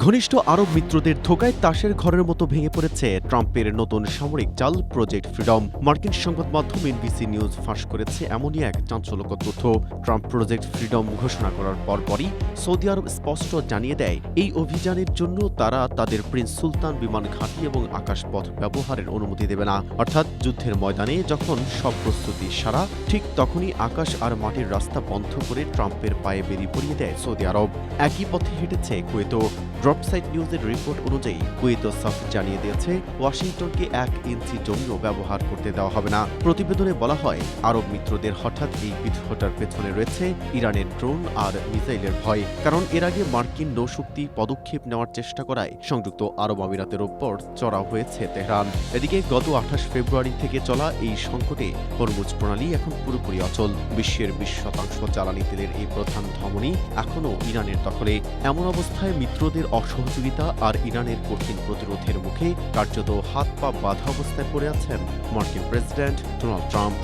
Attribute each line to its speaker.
Speaker 1: ঘনিষ্ঠ আরব মিত্রদের ধোঁকায় তাসের ঘরের মতো ভেঙে পড়েছে ট্রাম্পের নতুন সামরিক চাল প্রজেক্ট ফ্রিডম। মার্কিন সংবাদ মাধ্যম এনবিসি নিউজ ফাঁস করেছে এমনই এক চাঞ্চল্যকর তথ্য। ট্রাম্প প্রজেক্ট ফ্রিডম ঘোষণা করার পরপরই সৌদি আরব স্পষ্ট জানিয়ে দেয়, এই অভিযানের জন্য তারা তাদের প্রিন্স সুলতান বিমান ঘাঁটি এবং আকাশপথ ব্যবহারের অনুমতি দেবে না। অর্থাৎ যুদ্ধের ময়দানে যখন সব প্রস্তুতি সারা, ঠিক তখনই আকাশ আর মাটির রাস্তা বন্ধ করে ট্রাম্পের পায়ে বেরিয়ে পড়িয়ে দেয় সৌদি আরব। একই পথে হেঁটেছে কুয়েতও। ড্রপসাইট নিউজের রিপোর্ট অনুযায়ী কুয়েত সাফ জানিয়ে দিয়েছে ওয়াশিংটনকে 1 ইঞ্চি জমিও ব্যবহার করতে দেওয়া হবে না। প্রতিবেদনে বলা হয়, আরব মিত্রদের হঠাৎ এই বিদ্রোহটার পেছনে রয়েছে ইরানের ড্রোন আর মিসাইলের ভয়। কারণ এর আগে মার্কিন নৌশক্তি পদক্ষেপ নেওয়ার চেষ্টা করায় সংযুক্ত আরব আমিরাতের ওপর চড়াও হয়েছে তেহরান। এদিকে গত 28 ফেব্রুয়ারি থেকে চলা এই সংকটে হরমুজ প্রণালী এখন পুরোপুরি অচল। বিশ্বের 20% জ্বালানি তেলের এই প্রধান ধমনী এখনও ইরানের দখলে। এমন অবস্থায় মিত্রদের অসহযোগিতা আর ইরানের কঠিন প্রতিরোধের মুখে কার্যত হাত পা বাঁধা অবস্থায় পড়ে আছেন মার্কিন প্রেসিডেন্ট ডোনাল্ড ট্রাম্প।